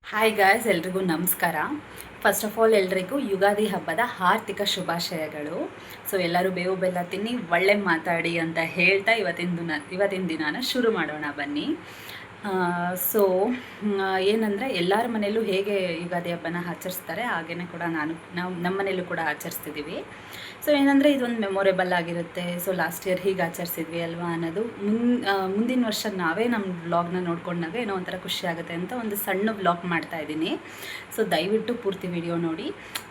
Hi guys, ಎಲ್ರಿಗೂ ನಮಸ್ಕಾರ. First of all ಎಲ್ರಿಗೂ ಯುಗಾದಿ ಹಬ್ಬದ ಆರ್ಥಿಕ ಶುಭಾಶಯಗಳು. ಸೊ ಎಲ್ಲರೂ ಬೇವು ಬೆಲ್ಲ ತಿನ್ನಿ ಒಳ್ಳೆ ಮಾತಾಡಿ ಅಂತ ಹೇಳ್ತಾ ಇವತ್ತಿನ ದಿನಾನ ಶುರು ಮಾಡೋಣ ಬನ್ನಿ. ಸೊ ಏನಂದರೆ ಎಲ್ಲರ ಮನೆಯಲ್ಲೂ ಹೇಗೆ ಯುಗಾದಿ ಹಬ್ಬನ ಆಚರಿಸ್ತಾರೆ ಹಾಗೇ ಕೂಡ ನಾವು ನಮ್ಮ ಮನೆಯಲ್ಲೂ ಕೂಡ ಆಚರಿಸ್ತಿದ್ದೀವಿ. ಸೊ ಏನಂದರೆ ಇದೊಂದು ಮೆಮೊರೇಬಲ್ ಆಗಿರುತ್ತೆ. ಸೊ ಲಾಸ್ಟ್ ಇಯರ್ ಹೀಗೆ ಆಚರಿಸಿದ್ವಿ ಅಲ್ವಾ ಅನ್ನೋದು ಮುಂದಿನ ವರ್ಷ ನಾವೇ ನಮ್ಮ ವ್ಲಾಗ್ನ ನೋಡ್ಕೊಂಡಾಗ ಏನೋ ಒಂಥರ ಖುಷಿ ಆಗುತ್ತೆ ಅಂತ ಒಂದು ಸಣ್ಣ ವ್ಲಾಗ್ ಮಾಡ್ತಾಯಿದ್ದೀನಿ. ಸೊ ದಯವಿಟ್ಟು ಪೂರ್ತಿ ವಿಡಿಯೋ ನೋಡಿ.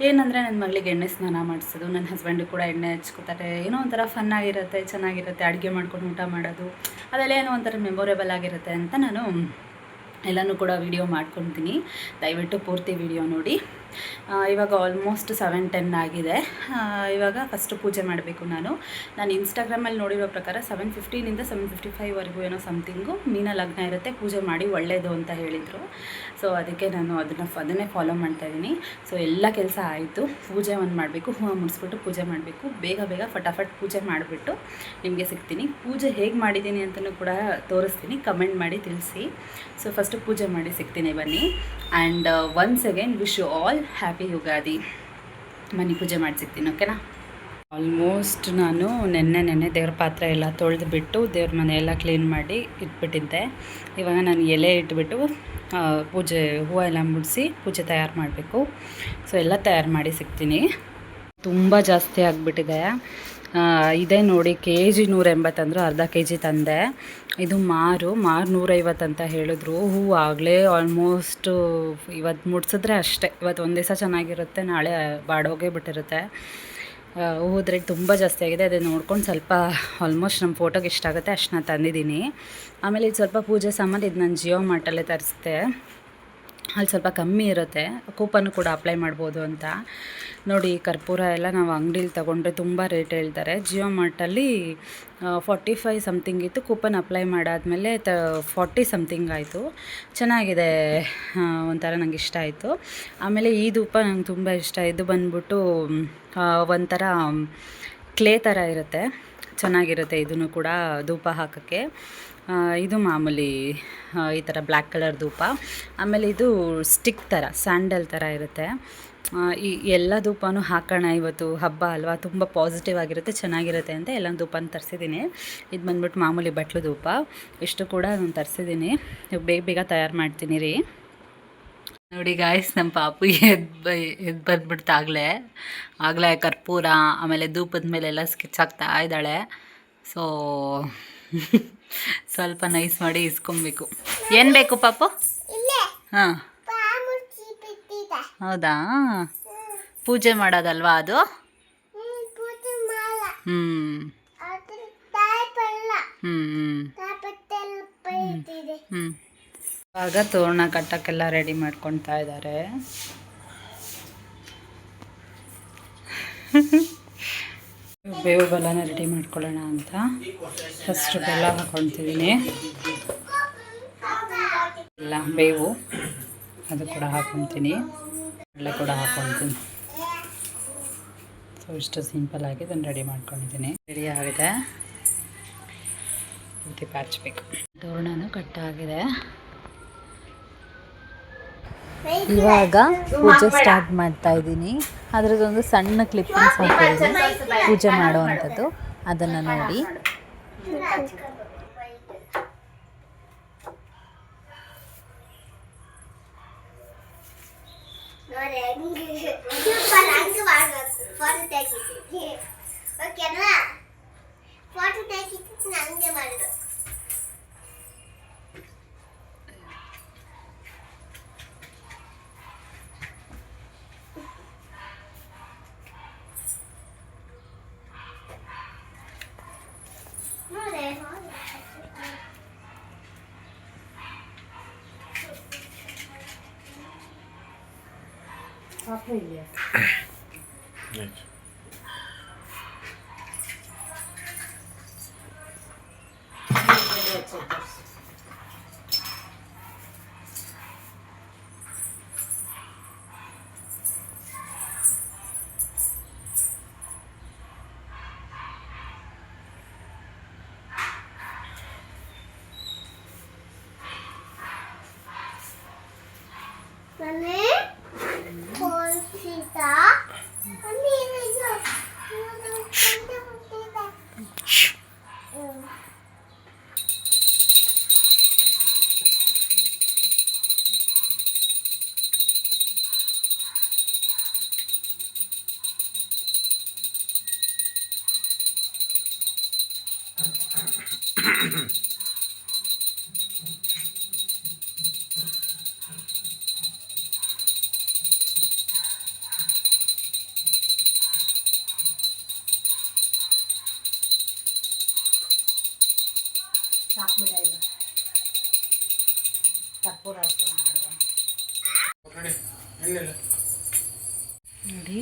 ಏನಂದರೆ ನನ್ನ ಮಗಳಿಗೆ ಎಣ್ಣೆ ಸ್ನಾನ ಮಾಡಿಸೋದು, ನನ್ನ ಹಸ್ಬೆಂಡು ಕೂಡ ಎಣ್ಣೆ ಹಚ್ಕೋತಾರೆ. ಏನೋ ಒಂಥರ ಫನ್ ಆಗಿರುತ್ತೆ, ಚೆನ್ನಾಗಿರುತ್ತೆ. ಅಡುಗೆ ಮಾಡ್ಕೊಂಡು ಊಟ ಮಾಡೋದು ಅದೆಲ್ಲ ಏನೋ ಒಂಥರ ಮೆಮೊರೇಬಲ್ ಆಗಿರುತ್ತೆ ಅಂತ ನಾನು ಎಲ್ಲನೂ ಕೂಡ ವಿಡಿಯೋ ಮಾಡ್ಕೊತೀನಿ. ದಯವಿಟ್ಟು ಪೂರ್ತಿ ವಿಡಿಯೋ ನೋಡಿ. ಇವಾಗ ಆಲ್ಮೋಸ್ಟ್ 7:10 ಆಗಿದೆ. ಇವಾಗ ಫಸ್ಟು ಪೂಜೆ ಮಾಡಬೇಕು. ನಾನು ಇನ್ಸ್ಟಾಗ್ರಾಮಲ್ಲಿ ನೋಡಿರೋ ಪ್ರಕಾರ 7:15 7:55ವರೆಗೂ ಏನೋ ಸಮಥಿಂಗು ಮೀನ ಲಗ್ನ ಇರುತ್ತೆ, ಪೂಜೆ ಮಾಡಿ ಒಳ್ಳೆಯದು ಅಂತ ಹೇಳಿದರು. ಸೊ ಅದಕ್ಕೆ ನಾನು ಅದನ್ನೇ ಫಾಲೋ ಮಾಡ್ತಾಯಿದ್ದೀನಿ. ಸೊ ಎಲ್ಲ ಕೆಲಸ ಆಯಿತು. ಪೂಜೆ ಮಾಡಬೇಕು, ಹೂವು ಮುಡಿಸ್ಬಿಟ್ಟು ಪೂಜೆ ಮಾಡಬೇಕು. ಬೇಗ ಫಟಾಫಟ್ ಪೂಜೆ ಮಾಡಿಬಿಟ್ಟು ನಿಮಗೆ ಸಿಗ್ತೀನಿ. ಪೂಜೆ ಹೇಗೆ ಮಾಡಿದ್ದೀನಿ ಅಂತಲೂ ಕೂಡ ತೋರಿಸ್ತೀನಿ, ಕಮೆಂಟ್ ಮಾಡಿ ತಿಳಿಸಿ. ಸೊ ಫಸ್ಟು ಪೂಜೆ ಮಾಡಿ ಸಿಗ್ತೀನಿ ಬನ್ನಿ. And once again wish you all happy Ugadi. ಮನೆ ಪೂಜೆ ಮಾಡಿ ಸಿಗ್ತೀನಿ, ಓಕೆನಾ? ಆಲ್ಮೋಸ್ಟ್ ನಾನು ನೆನ್ನೆ ದೇವ್ರ ಪಾತ್ರೆ ಎಲ್ಲ ತೊಳೆದುಬಿಟ್ಟು ದೇವ್ರ ಮನೆ ಎಲ್ಲ ಕ್ಲೀನ್ ಮಾಡಿ ಇಟ್ಬಿಟ್ಟಿದ್ದೆ. ಇವಾಗ ನಾನು ಎಲೆ ಇಟ್ಬಿಟ್ಟು ಪೂಜೆ ಹೂವು ಎಲ್ಲ ಮುಡಿಸಿ ಪೂಜೆ ತಯಾರು ಮಾಡಬೇಕು. ಸೊ ಎಲ್ಲ ತಯಾರು ಮಾಡಿ ಸಿಗ್ತೀನಿ. ತುಂಬ ಜಾಸ್ತಿ ಆಗಿಬಿಟ್ಟಿದೆ. ಇದೇ ನೋಡಿ KG 180 ಅಂದರು, ಅರ್ಧ KG ತಂದೆ. ಇದು ಮಾರು 150 ಅಂತ ಹೇಳಿದ್ರು. ಹೂವು ಆಗಲೇ ಆಲ್ಮೋಸ್ಟ್ ಇವತ್ತು ಮುಡ್ಸಿದ್ರೆ ಅಷ್ಟೇ. ಇವತ್ತು ಒಂದು ದಿವಸ ಚೆನ್ನಾಗಿರುತ್ತೆ, ನಾಳೆ ಬಾಡೋಗೇ ಬಿಟ್ಟಿರುತ್ತೆ. ಹೂವು ರೇಟ್ ತುಂಬ ಜಾಸ್ತಿ ಆಗಿದೆ. ಅದೇ ನೋಡ್ಕೊಂಡು ಸ್ವಲ್ಪ ಆಲ್ಮೋಸ್ಟ್ ನಮ್ಮ ಫೋಟೋಗೆ ಇಷ್ಟ ಆಗುತ್ತೆ ಅಷ್ಟು ನಾನು ತಂದಿದ್ದೀನಿ. ಆಮೇಲೆ ಇದು ಸ್ವಲ್ಪ ಪೂಜೆ ಸಾಮಾನು ಇದು ನಾನು ಜಿಯೋ ಮಾರ್ಟಲ್ಲೇ ತರಿಸಿದೆ. ಅಲ್ಲಿ ಸ್ವಲ್ಪ ಕಮ್ಮಿ ಇರುತ್ತೆ, ಕೂಪನ್ನು ಕೂಡ ಅಪ್ಲೈ ಮಾಡ್ಬೋದು ಅಂತ. ನೋಡಿ ಕರ್ಪೂರ ಎಲ್ಲ ನಾವು ಅಂಗಡೀಲಿ ತೊಗೊಂಡ್ರೆ ತುಂಬ ರೇಟ್ ಹೇಳ್ತಾರೆ. ಜಿಯೋ ಮಾರ್ಟಲ್ಲಿ 45 ಸಮಥಿಂಗ್ ಇತ್ತು. ಕೂಪನ್ ಅಪ್ಲೈ ಮಾಡಾದಮೇಲೆ 40 ಸಮಥಿಂಗ್ ಆಯಿತು. ಚೆನ್ನಾಗಿದೆ, ಒಂಥರ ನಂಗೆ ಇಷ್ಟ ಆಯಿತು. ಆಮೇಲೆ ಈ ಧೂಪ ನಂಗೆ ತುಂಬ ಇಷ್ಟ. ಇದು ಬಂದ್ಬಿಟ್ಟು ಒಂಥರ ಕ್ಲೇ ಥರ ಇರುತ್ತೆ, ಚೆನ್ನಾಗಿರುತ್ತೆ. ಇದನ್ನು ಕೂಡ ಧೂಪ ಹಾಕೋಕ್ಕೆ. ಇದು ಮಾಮೂಲಿ ಈ ಥರ ಬ್ಲ್ಯಾಕ್ ಕಲರ್ ಧೂಪ. ಆಮೇಲೆ ಇದು ಸ್ಟಿಕ್ ಥರ, ಸ್ಯಾಂಡಲ್ ಥರ ಇರುತ್ತೆ. ಈ ಎಲ್ಲ ಧೂಪನೂ ಹಾಕೋಣ, ಇವತ್ತು ಹಬ್ಬ ಅಲ್ವಾ, ತುಂಬ ಪಾಸಿಟಿವ್ ಆಗಿರುತ್ತೆ, ಚೆನ್ನಾಗಿರುತ್ತೆ ಅಂತ ಎಲ್ಲ ಧೂಪನ ತರಿಸಿದ್ದೀನಿ. ಇದು ಬಂದ್ಬಿಟ್ಟು ಮಾಮೂಲಿ ಬಟ್ಲು ಧೂಪ. ಇಷ್ಟು ಕೂಡ ನಾನು ತರಿಸಿದ್ದೀನಿ. ಬೇಗ ತಯಾರು ಮಾಡ್ತೀನಿ ರೀ. ನೋಡಿ ಗಾಯ್ಸ್, ನಮ್ಮ ಪಾಪು ಎದ್ದು ಬಂದ್ಬಿಡ್ತು ಆಗಲೇ ಕರ್ಪೂರ ಆಮೇಲೆ ಧೂಪದ ಮೇಲೆಲ್ಲ ಸ್ಕೆಚ್ ಹಾಕ್ತಾ ಇದ್ದಾಳೆ. ಸೊ ಸ್ವಲ್ಪ ನೈಸ್ ಮಾಡಿ ಇಸ್ಕೊಬೇಕು. ಏನು ಬೇಕು ಪಾಪು? ಹಾಂ, ಹೌದಾ? ಪೂಜೆ ಮಾಡೋದಲ್ವಾ ಅದು? ಹ್ಞೂ ಇವಾಗ ತೋರಣ ಕಟ್ಟಕ್ಕೆಲ್ಲ ರೆಡಿ ಮಾಡ್ಕೊಳ್ತಾ ಇದ್ದಾರೆ. ಬೇವು ಬೆಲ್ಲನ ರೆಡಿ ಮಾಡ್ಕೊಳ್ಳೋಣ ಅಂತ ಫಸ್ಟ್ ಬೆಲ್ಲ ಹಾಕ್ಕೊಳ್ತಿದ್ದೀನಿ. ಎಲ್ಲ ಬೇವು ಅದು ಕೂಡ ಹಾಕ್ಕೊಳ್ತೀನಿ, ಎಲ್ಲ ಕೂಡ ಹಾಕ್ಕೊಳ್ತೀನಿ. ಸೊ ಇಷ್ಟು ಸಿಂಪಲ್ಲಾಗಿ ಇದನ್ನು ರೆಡಿ ಮಾಡ್ಕೊಂಡಿದ್ದೀನಿ. ರೆಡಿ ಆಗಿದೆ, ದೀಪ ಹಚ್ಚಬೇಕು. ತೋರಣನೂ ಕಟ್ಟಾಗಿದೆ. ಇವಾಗ ಪೂಜೆ ಸ್ಟಾರ್ಟ್ ಮಾಡ್ತಾ ಇದ್ದೀನಿ. ಅದರದ್ದೊಂದು ಸಣ್ಣ ಕ್ಲಿಪ್ಪಿಂಗ್ಸ್ ಹಾಕಿದ್ದೀನಿ ಪೂಜೆ ಮಾಡುವಂಥದ್ದು, ಅದನ್ನು ನೋಡಿ. ನೋಡಿ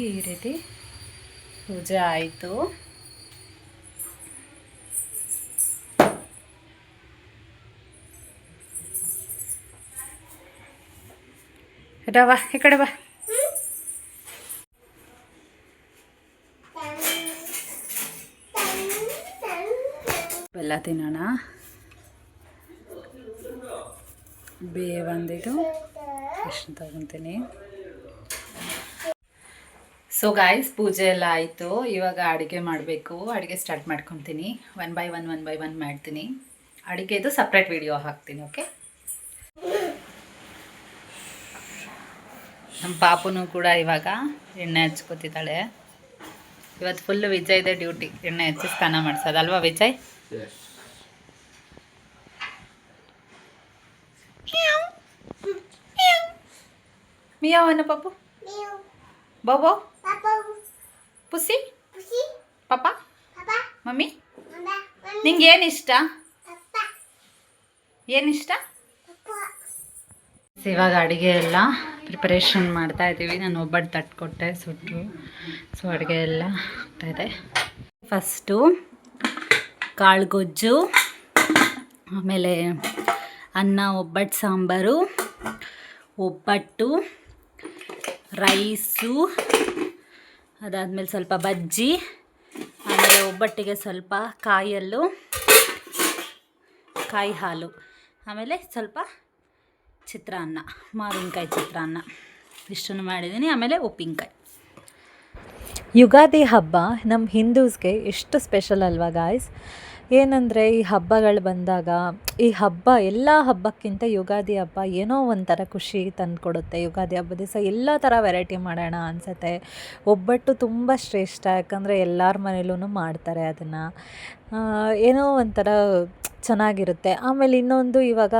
ಈ ರೀತಿ ಪೂಜೆ ಆಯಿತು. ಬಾ ಈ ಕಡೆ ಬಾ. ಬೆಲ್ಲ ತಿನ್ನೋಣ. ಬಂದಿದ್ದು ಎಷ್ಟು ತಗೊತೀನಿ. ಸೊ ಗಾಯ್ಸ್, ಪೂಜೆ ಎಲ್ಲ ಆಯಿತು. ಇವಾಗ ಅಡುಗೆ ಮಾಡಬೇಕು. ಅಡುಗೆ ಸ್ಟಾರ್ಟ್ ಮಾಡ್ಕೊತೀನಿ. ಒನ್ ಬೈ ಒನ್ ಮಾಡ್ತೀನಿ. ಅಡುಗೆದು ಸಪ್ರೇಟ್ ವಿಡಿಯೋ ಹಾಕ್ತೀನಿ. ಓಕೆ. ನಮ್ಮ ಪಾಪುನು ಕೂಡ ಇವಾಗ ಎಣ್ಣೆ ಹಚ್ಕೋತಿದ್ದಾಳೆ. ಇವತ್ತು ಫುಲ್ಲು ವಿಜಯ್ದೆ ಡ್ಯೂಟಿ, ಎಣ್ಣೆ ಹಚ್ಚಿ ಸ್ನಾನ ಮಾಡಿಸೋದಲ್ವಾ ವಿಜಯ್? ಮಿಯಾವನ ಪಾಪು, ಬಾಬೋ, ಪುಸಿ, ಪಾಪ, ಮಮ್ಮಿ, ನಿಂಗೆ ಏನಿಷ್ಟ? ಏನಿಷ್ಟ? ಇವಾಗ ಅಡುಗೆ ಎಲ್ಲ ಪ್ರಿಪರೇಷನ್ ಮಾಡ್ತಾ ಇದ್ದೀವಿ. ನಾನು ಒಬ್ಬಟ್ಟು ತಟ್ಕೊಟ್ಟೆ, ಸುಟ್ಟರು. ಸೊ ಅಡುಗೆ ಎಲ್ಲ ಆಗ್ತಾಯಿದೆ. ಫಸ್ಟು ಕಾಳುಗೊಜ್ಜು, ಆಮೇಲೆ ಅನ್ನ, ಒಬ್ಬಟ್ಟು ಸಾಂಬಾರು, ಒಬ್ಬಟ್ಟು, ರೈಸು, ಅದಾದಮೇಲೆ ಸ್ವಲ್ಪ ಬಜ್ಜಿ, ಆಮೇಲೆ ಒಬ್ಬಟ್ಟಿಗೆ ಸ್ವಲ್ಪ ಕಾಯಿ ಹಾಲು, ಆಮೇಲೆ ಸ್ವಲ್ಪ ಚಿತ್ರಾನ್ನ, ಮಾವಿನಕಾಯಿ ಚಿತ್ರಾನ್ನ, ಇಷ್ಟನ್ನು ಮಾಡಿದ್ದೀನಿ. ಆಮೇಲೆ ಉಪ್ಪಿನಕಾಯಿ. ಯುಗಾದಿ ಹಬ್ಬ ನಮ್ಮ ಹಿಂದೂಸ್ಗೆ ಎಷ್ಟು ಸ್ಪೆಷಲ್ ಅಲ್ವಾ ಗಾಯ್ಸ್? ಏನಂದರೆ ಈ ಹಬ್ಬಗಳು ಬಂದಾಗ, ಈ ಹಬ್ಬ ಎಲ್ಲ ಹಬ್ಬಕ್ಕಿಂತ ಯುಗಾದಿ ಹಬ್ಬ ಏನೋ ಒಂಥರ ಖುಷಿ ತಂದುಕೊಡುತ್ತೆ. ಯುಗಾದಿ ಹಬ್ಬದ ದಿವಸ ಎಲ್ಲ ಥರ ವೆರೈಟಿ ಮಾಡೋಣ ಅನಿಸುತ್ತೆ. ಒಬ್ಬಟ್ಟು ತುಂಬ ಶ್ರೇಷ್ಠ, ಯಾಕಂದರೆ ಎಲ್ಲರ ಮನೇಲೂ ಮಾಡ್ತಾರೆ ಅದನ್ನು. ಏನೋ ಒಂಥರ ಚೆನ್ನಾಗಿರುತ್ತೆ. ಆಮೇಲೆ ಇನ್ನೊಂದು, ಇವಾಗ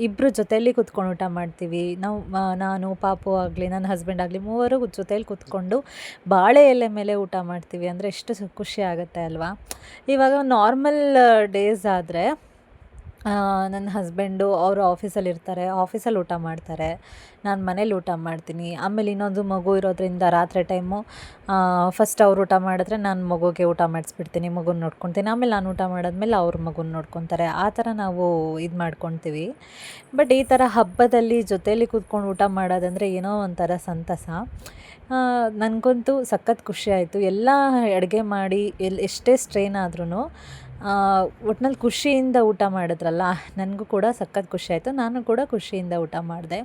ಇಬ್ಬರು ಜೊತೆಯಲ್ಲಿ ಕೂತ್ಕೊಂಡು ಊಟ ಮಾಡ್ತೀವಿ ನಾವು. ನಾನು, ಪಾಪು ಆಗಲಿ, ನನ್ನ ಹಸ್ಬೆಂಡ್ ಆಗಲಿ, ಮೂವರು ಜೊತೇಲಿ ಕೂತ್ಕೊಂಡು ಬಾಳೆ ಎಲೆ ಮೇಲೆ ಊಟ ಮಾಡ್ತೀವಿ. ಅಂದರೆ ಎಷ್ಟು ಖುಷಿ ಆಗುತ್ತೆ ಅಲ್ವಾ? ಇವಾಗ ನಾರ್ಮಲ್ ಡೇಸ್ ಆದರೆ ನನ್ನ ಹಸ್ಬೆಂಡು ಅವರು ಆಫೀಸಲ್ಲಿ ಇರ್ತಾರೆ, ಆಫೀಸಲ್ಲಿ ಊಟ ಮಾಡ್ತಾರೆ, ನಾನು ಮನೇಲಿ ಊಟ ಮಾಡ್ತೀನಿ. ಆಮೇಲೆ ಇನ್ನೊಂದು ಮಗು ಇರೋದ್ರಿಂದ ರಾತ್ರಿ ಟೈಮು ಫಸ್ಟ್ ಅವ್ರು ಊಟ ಮಾಡಿದ್ರೆ ನಾನು ಮಗುಗೆ ಊಟ ಮಾಡಿಸ್ಬಿಡ್ತೀನಿ, ಮಗುನ ನೋಡ್ಕೊತೀನಿ. ಆಮೇಲೆ ನಾನು ಊಟ ಮಾಡಾದ್ಮೇಲೆ ಅವ್ರ ಮಗುನ ನೋಡ್ಕೊತಾರೆ. ಆ ಥರ ನಾವು ಇದು ಮಾಡ್ಕೊತೀವಿ. ಬಟ್ ಈ ಥರ ಹಬ್ಬದಲ್ಲಿ ಜೊತೇಲಿ ಕೂತ್ಕೊಂಡು ಊಟ ಮಾಡೋದಂದರೆ ಏನೋ ಒಂಥರ ಸಂತಸ. ನನಗಂತೂ ಸಖತ್ ಖುಷಿ ಆಯಿತು. ಎಲ್ಲ ಅಡುಗೆ ಮಾಡಿ ಎಷ್ಟೇ ಸ್ಟ್ರೈನ್ ಆದ್ರೂ ಒಟ್ನಲ್ಲಿ ಖುಷಿಯಿಂದ ಊಟ ಮಾಡಿದ್ರಲ್ಲ, ನನಗೂ ಕೂಡ ಸಖತ್ ಖುಷಿ ಆಯಿತು. ನಾನು ಕೂಡ ಖುಷಿಯಿಂದ ಊಟ ಮಾಡಿದೆ.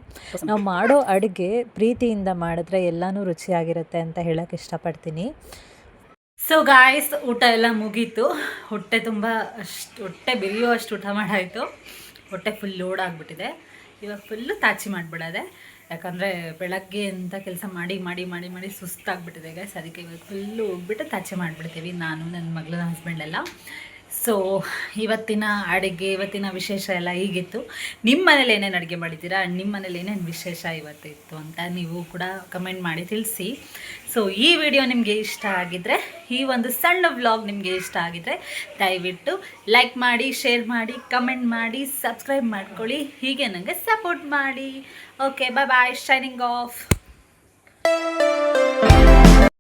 ನಾವು ಮಾಡೋ ಅಡುಗೆ ಪ್ರೀತಿಯಿಂದ ಮಾಡಿದ್ರೆ ಎಲ್ಲನೂ ರುಚಿಯಾಗಿರುತ್ತೆ ಅಂತ ಹೇಳೋಕ್ಕೆ ಇಷ್ಟಪಡ್ತೀನಿ. ಸೊ ಗಾಯ್ಸ್, ಊಟ ಎಲ್ಲ ಮುಗೀತು. ಹೊಟ್ಟೆ ತುಂಬ ಹೊಟ್ಟೆ ಬೆರೆಯೋ ಅಷ್ಟು ಊಟ ಮಾಡಾಯಿತು. ಹೊಟ್ಟೆ ಫುಲ್ ಲೋಡ್ ಆಗಿಬಿಟ್ಟಿದೆ. ಇವಾಗ ಫುಲ್ಲು ತಾಚಿ ಮಾಡಿಬಿಡೋದೆ. ಯಾಕಂದರೆ ಬೆಳಗ್ಗೆ ಅಂತ ಕೆಲಸ ಮಾಡಿ ಮಾಡಿ ಮಾಡಿ ಮಾಡಿ ಸುಸ್ತಾಗ್ಬಿಟ್ಟಿದೆ ಗೈಸ್. ಅದಕ್ಕೆ ಇವಾಗ ಫುಲ್ಲು ಹೋಗ್ಬಿಟ್ಟು ತಾಚೆ ಮಾಡಿಬಿಡ್ತೀವಿ, ನಾನು, ನನ್ನ ಮಗಳು, ನನ್ನ ಹಸ್ಬೆಂಡೆಲ್ಲ. ಸೊ ಇವತ್ತಿನ ಅಡುಗೆ, ಇವತ್ತಿನ ವಿಶೇಷ ಎಲ್ಲ ಹೀಗಿತ್ತು. ನಿಮ್ಮ ಮನೇಲಿ ಏನೇನು ಅಡುಗೆ ಮಾಡಿದ್ದೀರಾ, ನಿಮ್ಮ ಮನೇಲಿ ಏನೇನು ವಿಶೇಷ ಇವತ್ತಿತ್ತು ಅಂತ ನೀವು ಕೂಡ ಕಮೆಂಟ್ ಮಾಡಿ ತಿಳಿಸಿ. ಸೊ ಈ ವಿಡಿಯೋ ನಿಮಗೆ ಇಷ್ಟ ಆಗಿದ್ದರೆ, ಈ ಒಂದು ಸಣ್ಣ ವ್ಲಾಗ್ ನಿಮಗೆ ಇಷ್ಟ ಆಗಿದ್ದರೆ ದಯವಿಟ್ಟು ಲೈಕ್ ಮಾಡಿ, ಶೇರ್ ಮಾಡಿ, ಕಮೆಂಟ್ ಮಾಡಿ, ಸಬ್ಸ್ಕ್ರೈಬ್ ಮಾಡ್ಕೊಳ್ಳಿ. ಹೀಗೆ ನನಗೆ ಸಪೋರ್ಟ್ ಮಾಡಿ. Okay, bye bye, signing of.